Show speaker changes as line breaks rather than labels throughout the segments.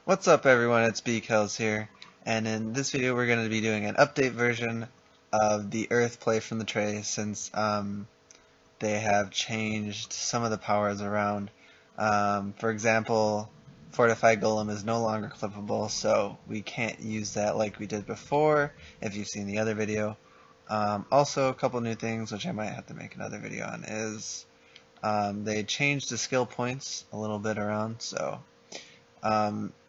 What's up everyone, it's BKells here, and in this video we're going to be doing an update version of the Earth play from the tray since they have changed some of the powers around. For example, Fortified Golem is no longer clippable, so we can't use that like we did before if you've seen the other video. Also, a couple new things which I might have to make another video on is they changed the skill points a little bit around, so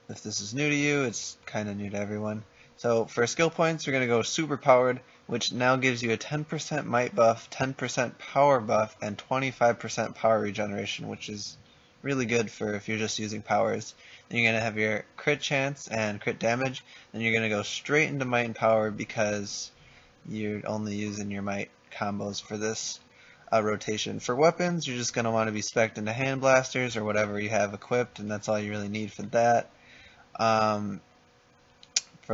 if this is new to you, it's kind of new to everyone. So for skill points, we're going to go super powered, which now gives you a 10% might buff, 10% power buff, and 25% power regeneration, which is really good for if you're just using powers. Then you're going to have your crit chance and crit damage. Then you're going to go straight into might and power because you're only using your might combos for this rotation. For weapons, you're just going to want to be spec'd into hand blasters or whatever you have equipped, and that's all you really need for that. For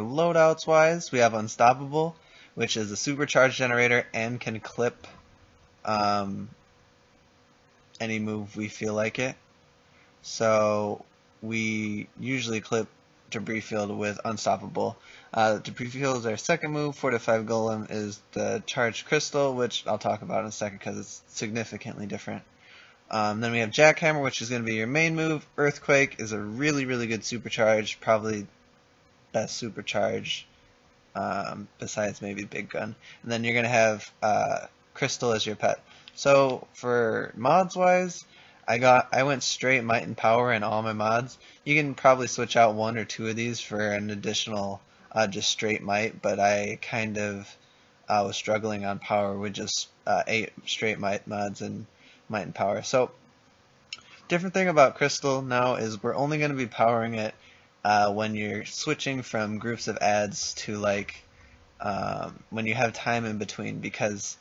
loadouts wise, we have Unstoppable, which is a Supercharge generator and can clip any move we feel like it. So we usually clip Debris Field with Unstoppable. Debris Field is our second move. Fortified Golem is the Charged Crystal, which I'll talk about in a second because it's significantly different. Then we have Jackhammer, which is going to be your main move. Earthquake is a really, really good supercharge, probably best supercharge besides maybe Big Gun. And then you're going to have Crystal as your pet. So for mods wise, I went straight might and power in all my mods. You can probably switch out one or two of these for an additional just straight might, but I kind of was struggling on power with just 8 straight might mods and might and power. So different thing about Crystal now is we're only going to be powering it when you're switching from groups of adds to like when you have time in between, because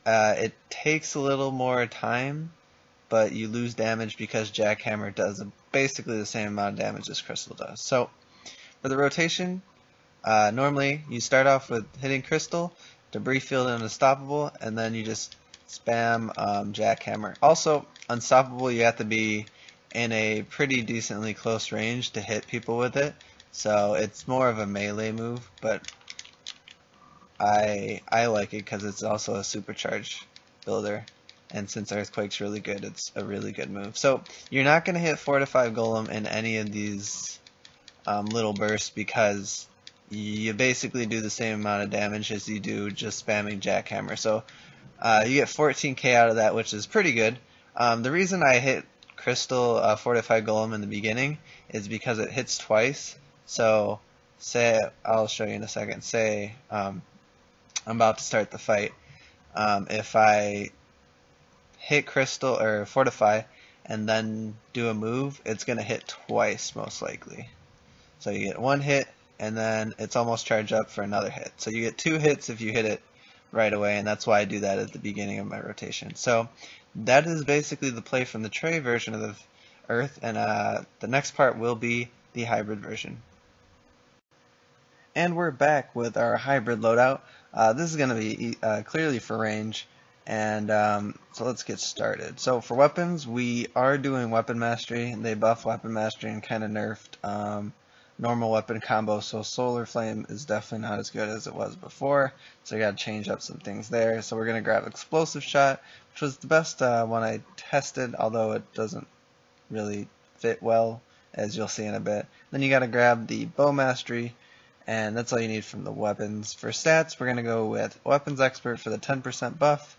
it takes a little more time, but you lose damage because Jackhammer does basically the same amount of damage as Crystal does. So for the rotation, normally you start off with hitting Crystal, Debris Field, and Unstoppable, and then you just spam Jackhammer. Also, Unstoppable, you have to be in a pretty decently close range to hit people with it, so it's more of a melee move, but I like it because it's also a supercharge builder, and since Earthquake's really good, it's a really good move. So you're not going to hit Fortified Golem in any of these little bursts because you basically do the same amount of damage as you do just spamming Jackhammer. So you get 14k out of that, which is pretty good. The reason I hit Crystal Fortified Golem in the beginning is because it hits twice. So say, I'll show you in a second, say I'm about to start the fight. If I hit Crystal or Fortify and then do a move, it's going to hit twice most likely. So you get one hit and then it's almost charged up for another hit. So you get 2 hits if you hit it right away, and that's why I do that at the beginning of my rotation. So that is basically the play from the tray version of the Earth, and the next part will be the hybrid version. And we're back with our hybrid loadout. This is going to be clearly for range, and so let's get started. So for weapons, we are doing Weapon Mastery. They buff Weapon Mastery and kind of nerfed normal weapon combo, so Solar Flame is definitely not as good as it was before, so I got to change up some things there. So we're going to grab Explosive Shot, which was the best one I tested, although it doesn't really fit well, as you'll see in a bit. Then you got to grab the Bow Mastery, and that's all you need from the weapons. For stats, we're going to go with Weapons Expert for the 10% buff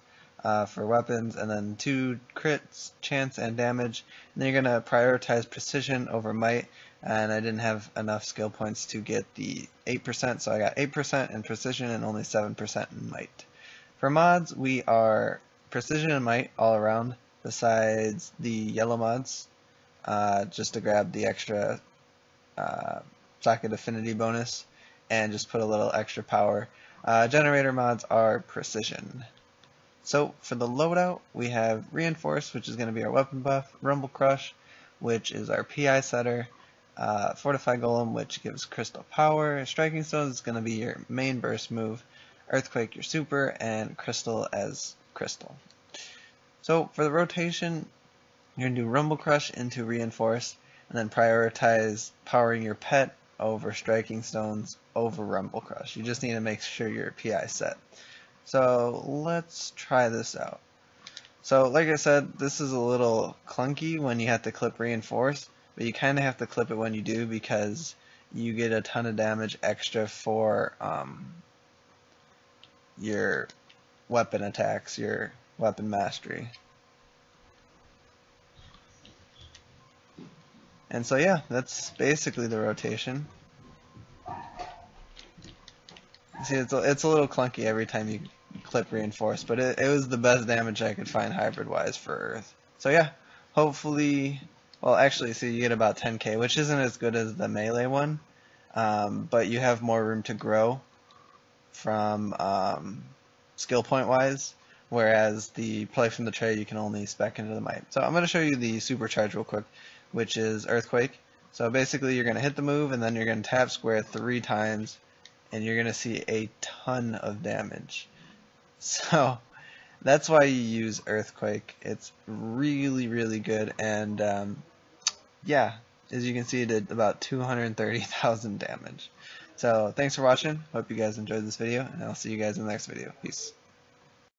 for weapons, and then 2 crits, chance, and damage. And then you're going to prioritize Precision over Might, and I didn't have enough skill points to get the 8%, so I got 8% in Precision and only 7% in Might. For mods, we are Precision and Might all around, besides the yellow mods, just to grab the extra Socket Affinity bonus, and just put a little extra power. Generator mods are Precision. So for the loadout, we have Reinforce, which is going to be our weapon buff, Rumble Crush, which is our PI setter, Fortified Golem, which gives crystal power, Striking Stones is going to be your main burst move, Earthquake your super, and Crystal as crystal. So for the rotation, you're going to do Rumble Crush into Reinforce, and then prioritize powering your pet over Striking Stones over Rumble Crush. You just need to make sure your PI set. So let's try this out. So like I said, this is a little clunky when you have to clip Reinforce, but you kind of have to clip it when you do because you get a ton of damage extra for your weapon attacks, your weapon mastery. And so yeah, that's basically the rotation. See, it's a little clunky every time you clip Reinforce, but it was the best damage I could find hybrid-wise for Earth. So yeah, hopefully, well actually, see, you get about 10k, which isn't as good as the melee one, but you have more room to grow from skill point-wise, whereas the play from the trade you can only spec into the might. So I'm going to show you the Supercharge real quick, which is Earthquake. So basically you're going to hit the move and then you're going to tap square 3 times and you're going to see a ton of damage. So that's why you use Earthquake. It's really, really good, and yeah, as you can see, it did about 230,000 damage. So thanks for watching. Hope you guys enjoyed this video, and I'll see you guys in the next video. Peace.